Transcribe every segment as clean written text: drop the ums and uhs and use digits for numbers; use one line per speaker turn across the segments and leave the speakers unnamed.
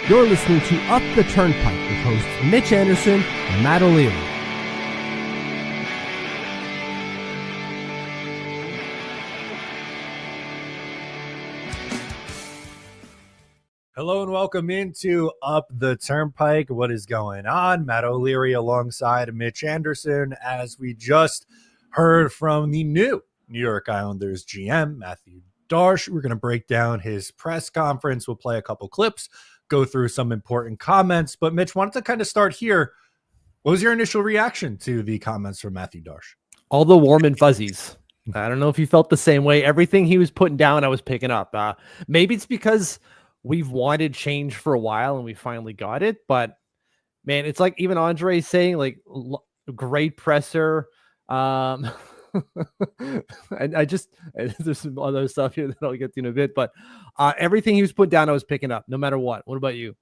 You're listening to Up the Turnpike with hosts Mitch Anderson and Matt O'Leary.
Hello and welcome into Up the Turnpike. What is going on? Matt O'Leary alongside Mitch Anderson, as we just heard from the new New York Islanders GM, Mathieu Darche. We're going to break down his press conference. We'll play a couple clips, go through some important comments. But Mitch, wanted to kind of start here. What was your initial reaction to the comments from Mathieu Darche?
All the warm and fuzzies. I don't know if you felt the same way. Everything he was putting down, I was picking up. Maybe it's because we've wanted change for a while and we finally got it. But man, it's like even Andre saying like great presser. And there's some other stuff here that I'll get to in a bit, but everything he was put down, I was picking up no matter what. What about you?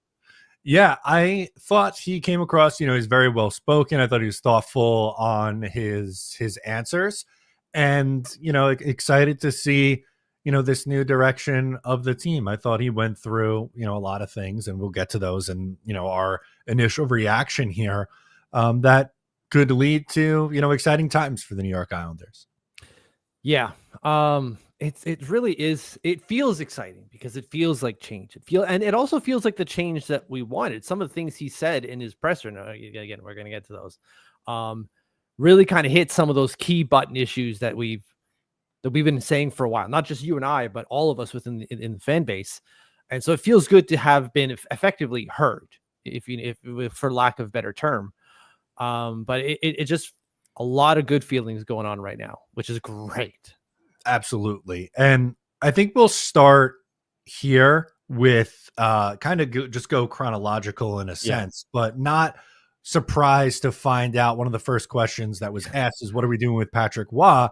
Yeah, I thought he came across, he's very well spoken. I thought he was thoughtful on his answers, and, excited to see, this new direction of the team. I thought he went through, a lot of things, and we'll get to those and, our initial reaction here, that could lead to, exciting times for the New York Islanders.
Yeah. It really is. It feels exciting because it feels like change. And it also feels like the change that we wanted. Some of the things he said in his presser, again, we're going to get to those, really kind of hit some of those key button issues that we've been saying for a while, not just you and I, but all of us within in the fan base. And so it feels good to have been effectively heard, if for lack of a better term. But it just a lot of good feelings going on right now, which is great.
Absolutely. And I think we'll start here with just go chronological in a sense, but not surprised to find out one of the first questions that was asked is, what are we doing with Patrick Roy?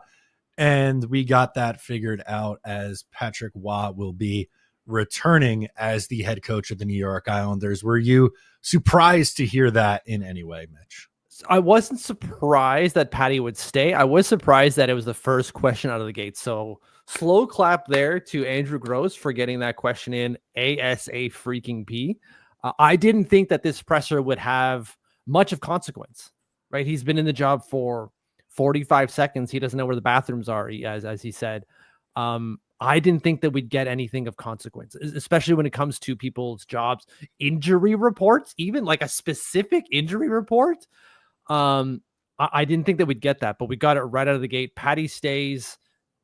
And we got that figured out, as Patrick Roy will be returning as the head coach of the New York Islanders. Were you surprised to hear that in any way, Mitch?
I wasn't surprised that Patty would stay. I was surprised that it was the first question out of the gate. So slow clap there to Andrew Gross for getting that question in ASA freaking P. I didn't think that this presser would have much of consequence, right? He's been in the job for 45 seconds. He doesn't know where the bathrooms are, as he said. I didn't think that we'd get anything of consequence, especially when it comes to people's jobs. Injury reports, even like a specific injury report. I didn't think that we'd get that, but we got it right out of the gate. Patty stays,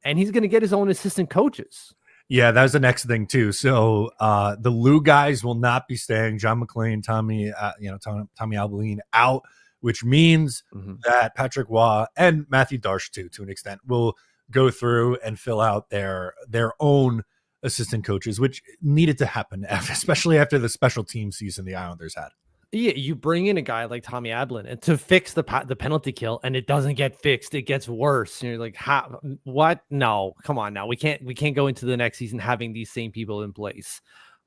and he's going to get his own assistant coaches.
Yeah, that was the next thing too. So the Lou guys will not be staying. John McLean, Tommy Albaline out, which means that Patrick Roy and Mathieu Darche too, to an extent, will go through and fill out their own assistant coaches, which needed to happen, especially after the special team season the Islanders had.
Yeah, you bring in a guy like Tommy Ablin and to fix the penalty kill, and it doesn't get fixed; it gets worse. And you're like, what? No, come on now. We can't go into the next season having these same people in place.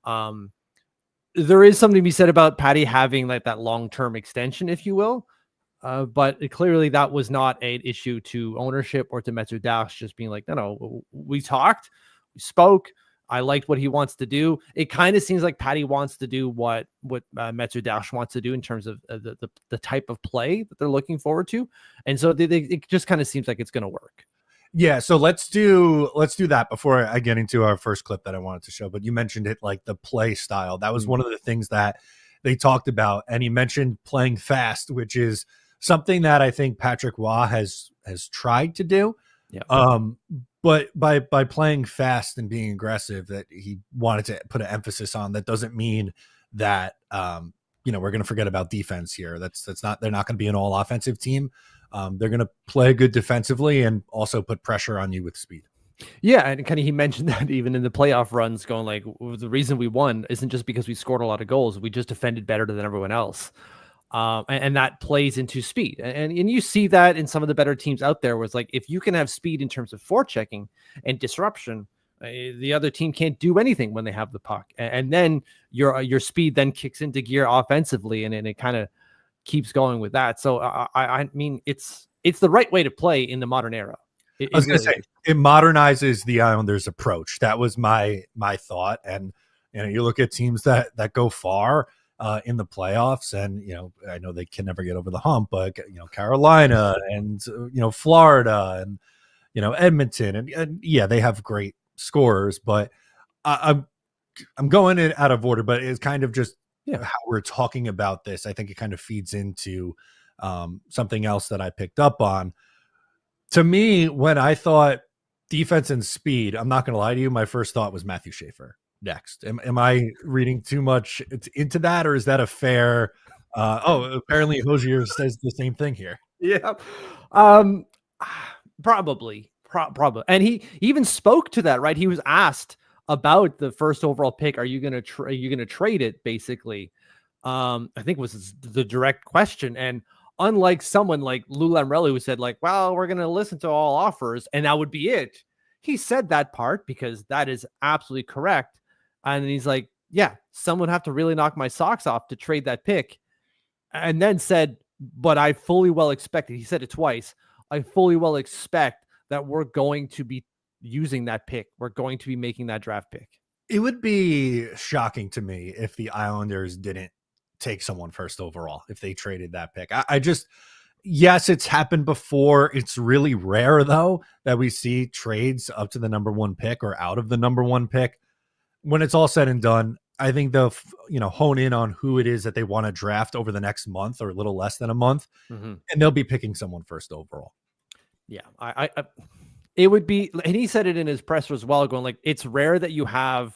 There is something to be said about Patty having like that long-term extension, if you will. But clearly that was not an issue to ownership or to Mathieu Darche just being like, no, we talked, we spoke. I liked what he wants to do. It kind of seems like Patty wants to do what Mathieu Darche wants to do in terms of the type of play that they're looking forward to. And so it just kind of seems like it's going to work.
Yeah. So let's do that before I get into our first clip that I wanted to show. But you mentioned it, like the play style. That was one of the things that they talked about. And he mentioned playing fast, which is something that I think Patrick Roy has tried to do.
Yeah.
But by playing fast and being aggressive, that he wanted to put an emphasis on. That doesn't mean that we're going to forget about defense here. That's not. They're not going to be an all offensive team. They're going to play good defensively and also put pressure on you with speed.
Yeah, and kind of he mentioned that even in the playoff runs, going like, the reason we won isn't just because we scored a lot of goals. We just defended better than everyone else. And that plays into speed. And you see that in some of the better teams out there, where it's like, if you can have speed in terms of forechecking and disruption, the other team can't do anything when they have the puck. And then your speed then kicks into gear offensively, and it kind of keeps going with that. So I mean, it's the right way to play in the modern era.
I was going to say, it modernizes the Islanders' approach. That was my thought. And You look at teams that go far in the playoffs, and I know they can never get over the hump, but Carolina and Florida and Edmonton, and yeah, they have great scorers, but I'm going in out of order, but it's kind of just how we're talking about this. I think it kind of feeds into something else that I picked up on. To me, when I thought defense and speed, I'm not going to lie to you, my first thought was Matthew Schaefer next. Am I reading too much into that, or is that a fair? Apparently Hosier says the same thing here.
Yeah, probably, and he even spoke to that, right? He was asked about the first overall pick. Are you gonna trade it? Basically, I think was the direct question. And unlike someone like Lou Lamoriello who said like, well, we're gonna listen to all offers and that would be it. He said that part because that is absolutely correct. And he's like, yeah, someone would have to really knock my socks off to trade that pick. And then said, but I fully well expected. He said it twice. I fully well expect that we're going to be using that pick. We're going to be making that draft pick.
It would be shocking to me if the Islanders didn't take someone first overall, if they traded that pick. I just, yes, it's happened before. It's really rare though that we see trades up to the number one pick or out of the number one pick. When it's all said and done, I think they'll hone in on who it is that they want to draft over the next month or a little less than a month, and they'll be picking someone first overall.
Yeah, I it would be, and he said it in his presser as well, going like, it's rare that you have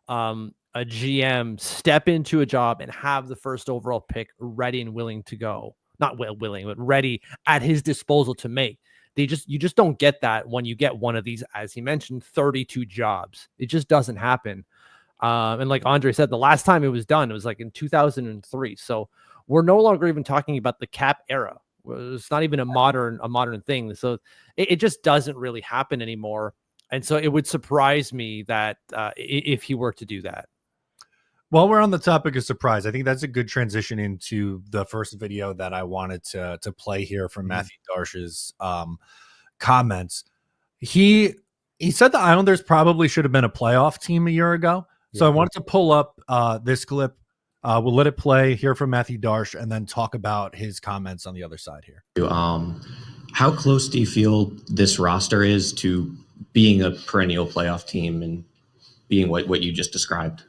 a GM step into a job and have the first overall pick ready and willing to go. Not willing, but ready at his disposal to make. You just don't get that when you get one of these, as he mentioned, 32 jobs. It just doesn't happen. And like Andre said, the last time it was done, it was like in 2003. So we're no longer even talking about the cap era. It's not even a modern thing. So it just doesn't really happen anymore. And so it would surprise me that if he were to do that.
While we're on the topic of surprise, I think that's a good transition into the first video that I wanted to play here from Mathieu Darche's comments. He said the Islanders probably should have been a playoff team a year ago. So I wanted to pull up this clip. We'll let it play, hear from Mathieu Darche, and then talk about his comments on the other side here.
How close do you feel this roster is to being a perennial playoff team and being what you just described?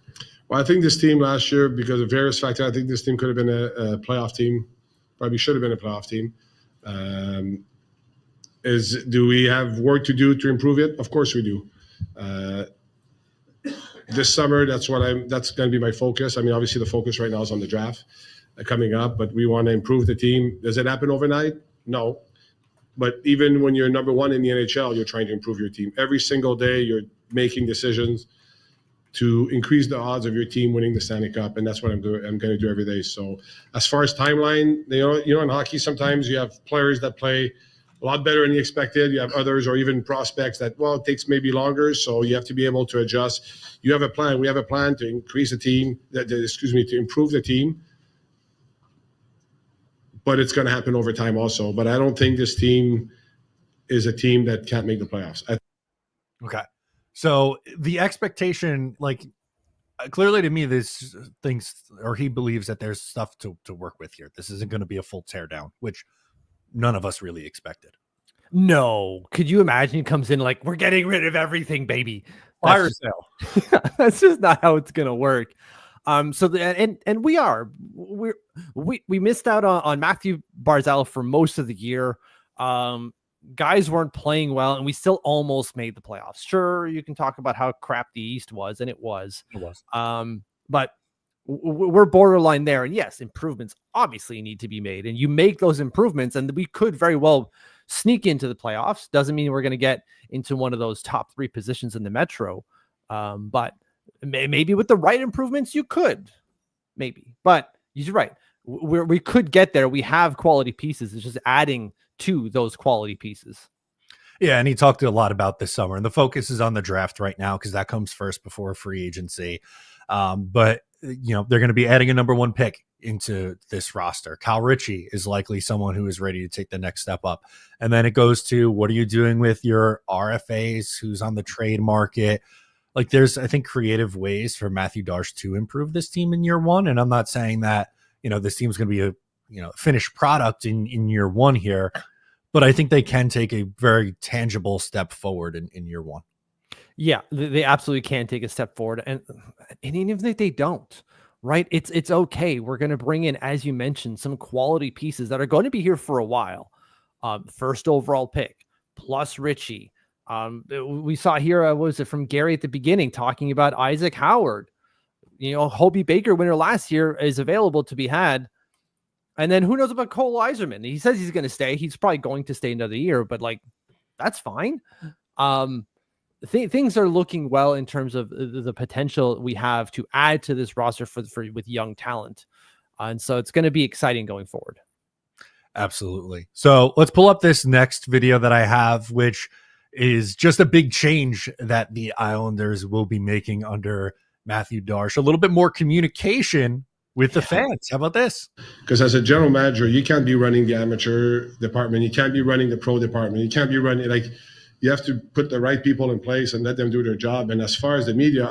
Well, I think this team last year, because of various factors, I think this team could have been a playoff team. Probably should have been a playoff team. Do we have work to do to improve it? Of course we do. This summer, that's going to be my focus. I mean, obviously the focus right now is on the draft coming up, but we want to improve the team. Does it happen overnight? No. But even when you're number one in the NHL, you're trying to improve your team. Every single day, you're making decisions to increase the odds of your team winning the Stanley Cup, and that's what I'm going to do every day. So as far as timeline, in hockey, sometimes you have players that play a lot better than you expected. You have others or even prospects that, it takes maybe longer. So you have to be able to adjust. You have a plan. We have a plan to increase the team, to improve the team. But it's going to happen over time also. But I don't think this team is a team that can't make the playoffs.
Okay. So the expectation, clearly to me, this thinks, or he believes that there's stuff to work with here. This isn't going to be a full teardown, which none of us really expected.
No. Could you imagine he comes in like, we're getting rid of everything, baby. Fire sale. That's just not how it's going to work. And we missed out on Matthew Barzal for most of the year. Guys weren't playing well, and we still almost made the playoffs. Sure, you can talk about how crap the East was, and it was. But we're borderline there. And yes, improvements obviously need to be made, and you make those improvements, and we could very well sneak into the playoffs. Doesn't mean we're going to get into one of those top three positions in the Metro. But maybe with the right improvements, you could, maybe. But you're right. We could get there. We have quality pieces. It's just adding to those quality pieces.
Yeah, and he talked a lot about this summer, and the focus is on the draft right now because that comes first before free agency. But they're going to be adding a number one pick into this roster. Kyle Ritchie is likely someone who is ready to take the next step up. And then it goes to, what are you doing with your RFAs, who's on the trade market? like there's, I think, creative ways for Mathieu Darche to improve this team in year one. And I'm not saying that, this team's going to be a, finished product in year one here, but I think they can take a very tangible step forward in year one.
Yeah, they absolutely can take a step forward. And even if they don't, right? It's okay. We're going to bring in, as you mentioned, some quality pieces that are going to be here for a while. First overall pick, plus Richie. We saw here, what was it from Gary at the beginning, talking about Isaac Howard. Hobie Baker winner last year is available to be had. And then who knows about Cole Iserman? He says he's going to stay. He's probably going to stay another year, but that's fine. Things are looking well in terms of the potential we have to add to this roster with young talent. And so it's going to be exciting going forward.
Absolutely. So let's pull up this next video that I have, which is just a big change that the Islanders will be making under Mathieu Darche. A little bit more communication with the fans. How about this?
Because as a general manager, you can't be running the amateur department. You can't be running the pro department. You can't be running, you have to put the right people in place and let them do their job. And as far as the media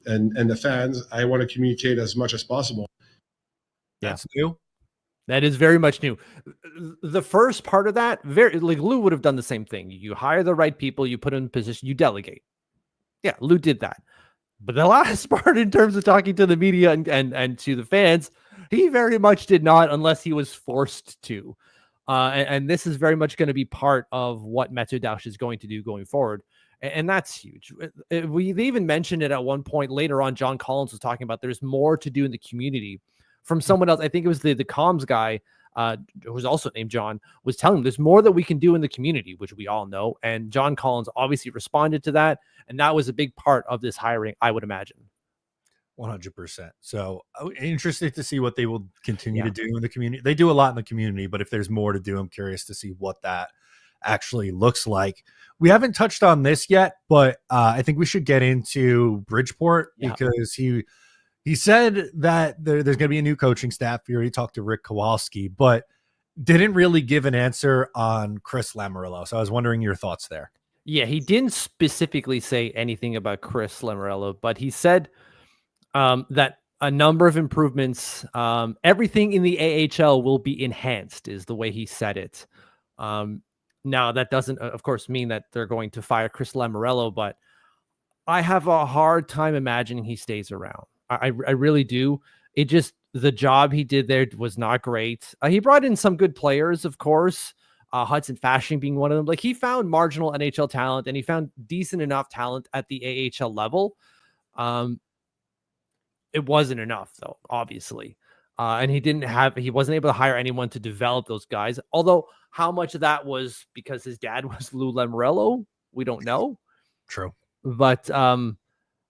and the fans, I want to communicate as much as possible.
That's new.
That is very much new. The first part of that, Lou would have done the same thing. You hire the right people, you put in position, you delegate. Yeah, Lou did that. But the last part, in terms of talking to the media and to the fans, he very much did not, unless he was forced to. And this is very much going to be part of what Mathieu Darche is going to do going forward. And that's huge. They even mentioned it at one point later on. John Collins was talking about there's more to do in the community. From someone else, I think it was the comms guy, who was also named John, was telling him there's more that we can do in the community, which we all know. And John Collins obviously responded to that. And that was a big part of this hiring, I would imagine.
100%. So interested to see what they will continue to do in the community. They do a lot in the community, but if there's more to do, I'm curious to see what that actually looks like. We haven't touched on this yet, but I think we should get into Bridgeport because he said that there's going to be a new coaching staff. We already talked to Rick Kowalski, but didn't really give an answer on Chris Lamoriello. So I was wondering your thoughts there.
Yeah, he didn't specifically say anything about Chris Lamoriello, but he said that a number of improvements, everything in the AHL will be enhanced, is the way he said it. Now, that doesn't, of course, mean that they're going to fire Chris Lamoriello, but I have a hard time imagining he stays around. I really do. It just, the job he did there was not great. He brought in some good players, of course, Hudson Fasching being one of them. He found marginal NHL talent, and he found decent enough talent at the AHL level. It wasn't enough, though, obviously. And he wasn't able to hire anyone to develop those guys. Although how much of that was because his dad was Lou Lamoriello, we don't know.
True.
But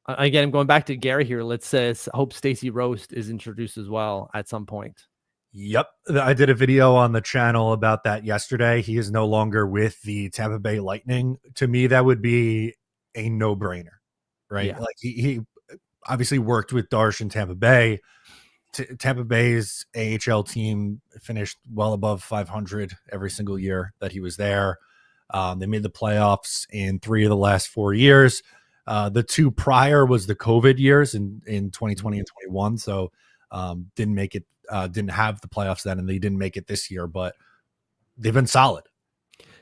again, I'm going back to Gary here. Let's hope Stacey Roast is introduced as well at some point.
Yep. I did a video on the channel about that yesterday. He is no longer with the Tampa Bay Lightning. To me, that would be a no-brainer, right?
Yeah.
He obviously worked with Darche in Tampa Bay. Tampa Bay's AHL team finished well above 500 every single year that he was there. They made the playoffs in 3 of the last 4 years. The 2 prior was the COVID years in 2020 and 21. So didn't make it, didn't have the playoffs then, and they didn't make it this year, but they've been solid.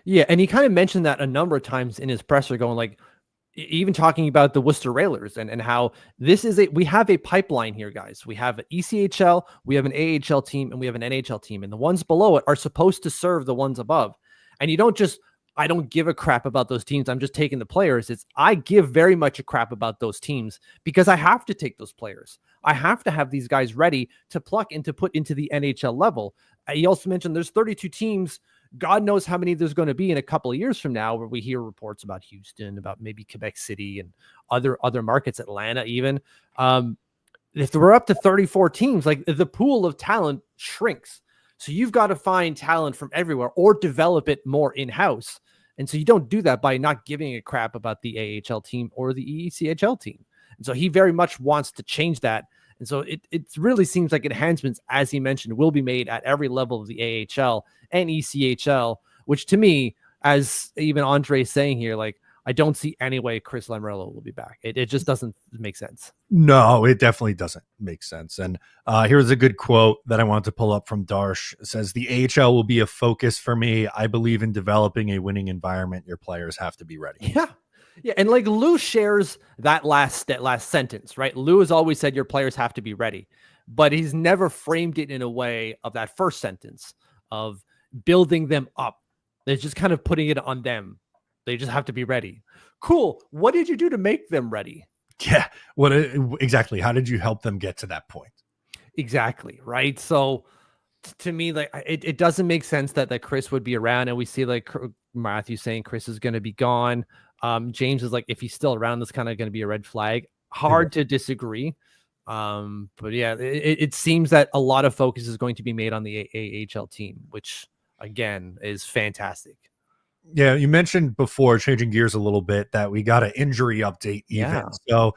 Yeah, and he kind of mentioned that a number of times in his presser, going even talking about the Worcester Railers and how we have a pipeline here, guys. We have an ECHL, we have an AHL team, and we have an NHL team, and the ones below it are supposed to serve the ones above. And you don't just, I don't give a crap about those teams, I'm just taking the players. I give very much a crap about those teams because I have to take those players. I have to have these guys ready to pluck and to put into the NHL level. He also mentioned there's 32 teams. God knows how many there's going to be in a couple of years from now, where we hear reports about Houston, about maybe Quebec City and other markets, Atlanta even. If we're up to 34 teams, the pool of talent shrinks. So you've got to find talent from everywhere or develop it more in-house. And so you don't do that by not giving a crap about the AHL team or the ECHL team. And so he very much wants to change that. And so it really seems like enhancements, as he mentioned, will be made at every level of the AHL and ECHL, which to me, as even Andre is saying here, I don't see any way Chris Lamoriello will be back. It just doesn't make sense.
No, it definitely doesn't make sense. And here's a good quote that I want to pull up from Darche. It says, "The AHL will be a focus for me. I believe in developing a winning environment. Your players have to be ready."
Yeah. Yeah. And like Lou shares that last sentence, right? Lou has always said your players have to be ready, but he's never framed it in a way of that first sentence of building them up. They're just kind of putting it on them. They just have to be ready. Cool. What did you do to make them ready?
Yeah. What exactly? How did you help them get to that point?
Exactly. Right. So to me, like it doesn't make sense that Chris would be around, and we see like Matthew saying Chris is going to be gone. James is like, if he's still around, that's kind of going to be a red flag. Hard to disagree. But yeah, it seems that a lot of focus is going to be made on the AHL team, which again is fantastic.
Yeah, you mentioned before, changing gears a little bit, that we got an injury update even.
Yeah.
So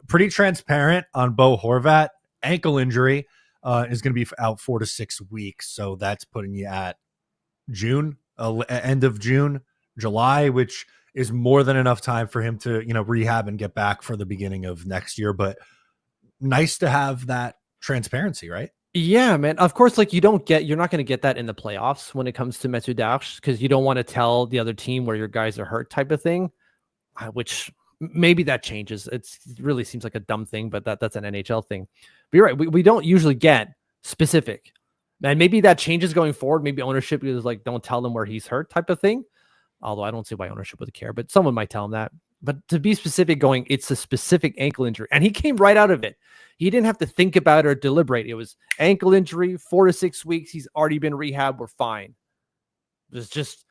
pretty transparent on Bo Horvat. Ankle injury is going to be out 4 to 6 weeks. So that's putting you at June, end of June, July, which is more than enough time for him to, rehab and get back for the beginning of next year. But nice to have that transparency, right?
Yeah, man. Of course, like you're not going to get that in the playoffs when it comes to Mathieu Darche, because you don't want to tell the other team where your guys are hurt type of thing, which maybe that changes. It really seems like a dumb thing, but that's an NHL thing. But you're right. We don't usually get specific, and maybe that changes going forward. Maybe ownership is like, don't tell them where he's hurt type of thing. Although I don't see why ownership would care, but someone might tell him that. But to be specific, it's a specific ankle injury, and he came right out of it. He didn't have to think about it or deliberate. It was ankle injury, 4 to 6 weeks. He's already been rehab. We're fine. There's just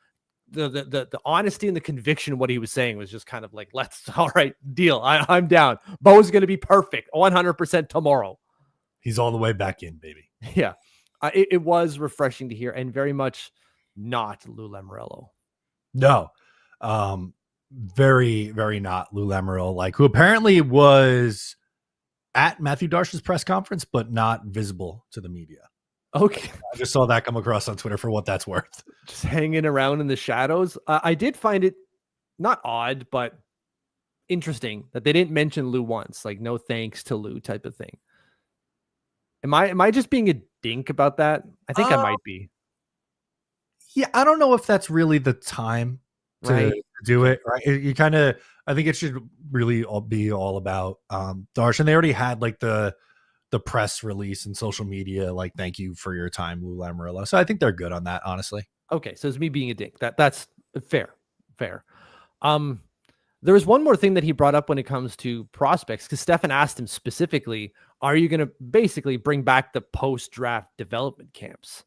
the honesty and the conviction of what he was saying was just kind of like, all right, deal. I'm down. Bo's going to be perfect 100% tomorrow.
He's all the way back in, baby.
Yeah. It was refreshing to hear, and very much not Lou Lamoriello.
No. Very, very not Lou Lamoriello, like, who apparently was at Mathieu Darche's press conference, but not visible to the media.
Okay.
I just saw that come across on Twitter for what that's worth.
Just hanging around in the shadows. I did find it not odd, but interesting that they didn't mention Lou once, like no thanks to Lou type of thing. Am I just being a dink about that? I think I might be.
Yeah, I don't know if that's really the time to do it. Right? You kind of, I think it should really be all about Darche, and they already had like the press release and social media, like, thank you for your time, Lou Lamoriello. So I think they're good on that, honestly.
Okay, so it's me being a dink. That's fair. There was one more thing that he brought up when it comes to prospects, because Stefan asked him specifically, are you going to basically bring back the post-draft development camps?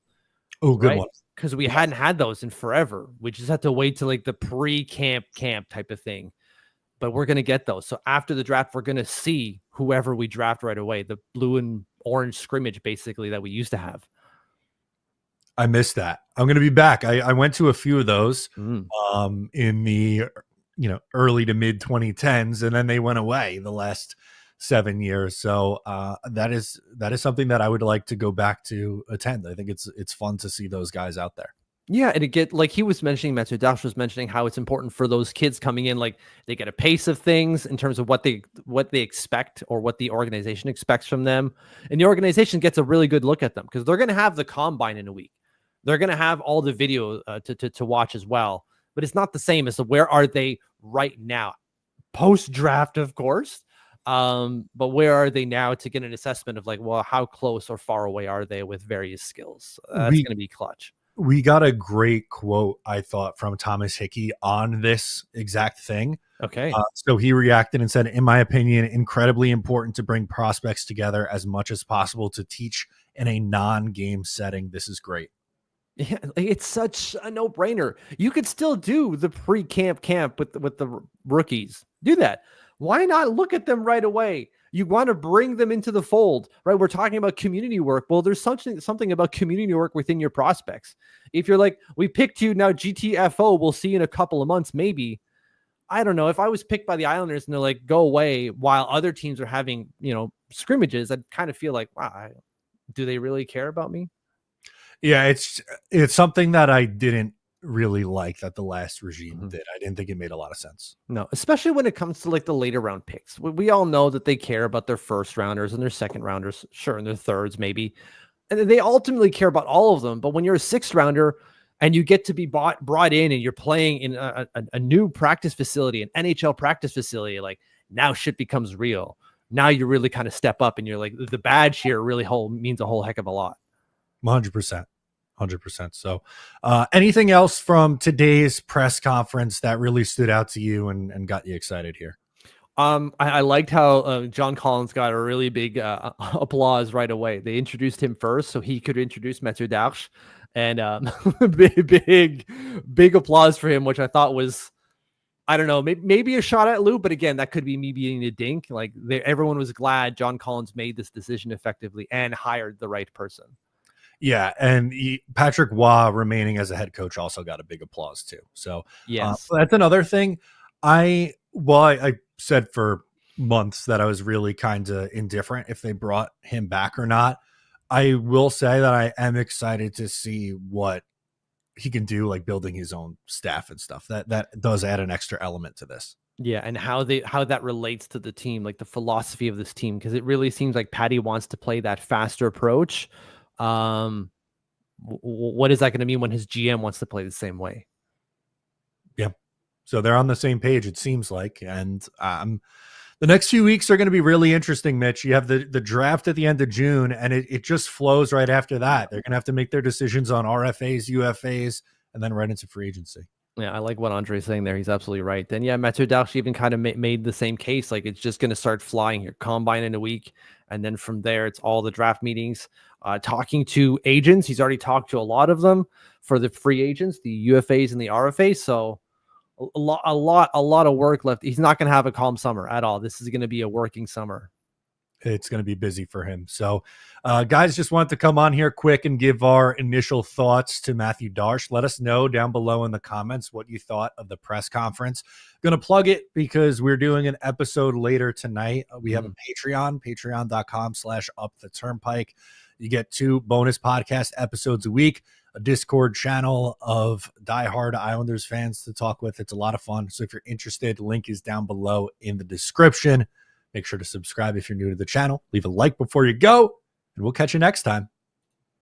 Oh, good one.
Because we hadn't had those in forever. We just had to wait till like the pre-camp type of thing. But we're going to get those. So after the draft, we're going to see whoever we draft right away, the blue and orange scrimmage basically that we used to have.
I missed that. I'm going to be back. I went to a few of those in the early to mid 2010s, and then they went away the last 7 years. So that is something that I would like to go back to attend. I think it's fun to see those guys out there.
Yeah, and it get like he was mentioning, Mathieu Darche was mentioning how it's important for those kids coming in, like they get a pace of things in terms of what they expect or what the organization expects from them, and the organization gets a really good look at them because they're going to have the combine in a week. They're going to have all the video to watch as well, but it's not the same as where are they right now, post draft, of course. But where are they now to get an assessment of like, well, how close or far away are they with various skills? That's going to be clutch.
We got a great quote, I thought, from Thomas Hickey on this exact thing.
Okay.
So he reacted and said, in my opinion, incredibly important to bring prospects together as much as possible to teach in a non-game setting. This is great.
Yeah, it's such a no-brainer. You could still do the pre-camp with the rookies. Do that. Why not look at them right away? You want to bring them into the fold, right? We're talking about community work. Well, there's something about community work within your prospects. If you're like, we picked you, now GTFO, we'll see you in a couple of months, maybe. I don't know. If I was picked by the Islanders and they're like, go away while other teams are having, scrimmages, I'd kind of feel like, wow, do they really care about me?
Yeah, it's something that I didn't really like that the last regime did. I didn't think it made a lot of sense.
No, especially when it comes to like the later round picks. We all know that they care about their first rounders and their second rounders, sure, and their thirds maybe. And they ultimately care about all of them. But when you're a sixth rounder and you get to be brought in and you're playing in a new practice facility, an NHL practice facility, like now shit becomes real. Now you really kind of step up and you're like, the badge here really means a whole heck of a lot.
100%. 100%. So anything else from today's press conference that really stood out to you and got you excited here?
I liked how John Collins got a really big applause right away. They introduced him first so he could introduce Mathieu Darche, and big applause for him, which I thought was, I don't know, maybe a shot at Lou, but again, that could be me being a dink. Like everyone was glad John Collins made this decision effectively and hired the right person.
Yeah, and Patrick Waugh remaining as a head coach also got a big applause too. So
yes,
that's another thing. I said for months that I was really kind of indifferent if they brought him back or not. I will say that I am excited to see what he can do, like building his own staff and stuff. That does add an extra element to this.
Yeah, and how that relates to the team, like the philosophy of this team, because it really seems like Patty wants to play that faster approach. What is that going to mean when his GM wants to play the same way?
Yeah. So they're on the same page, it seems like. And the next few weeks are going to be really interesting, Mitch. You have the draft at the end of June, and it just flows right after that. They're going to have to make their decisions on RFAs, UFAs, and then right into free agency.
Yeah, I like what Andre's saying there. He's absolutely right. Then, yeah, Mathieu Darche even kind of made the same case. Like, it's just going to start flying here. Combine in a week. And then from there, it's all the draft meetings. Talking to agents. He's already talked to a lot of them for the free agents, the UFAs and the RFAs. So a lot of work left. He's not going to have a calm summer at all. This is going to be a working summer.
It's going to be busy for him. So, guys, just wanted to come on here quick and give our initial thoughts to Mathieu Darche. Let us know down below in the comments what you thought of the press conference. Going to plug it because we're doing an episode later tonight. We have a Patreon, patreon.com/uptheturnpike. You get 2 bonus podcast episodes a week, a Discord channel of diehard Islanders fans to talk with. It's a lot of fun. So if you're interested, link is down below in the description. Make sure to subscribe if you're new to the channel. Leave a like before you go, and we'll catch you next time.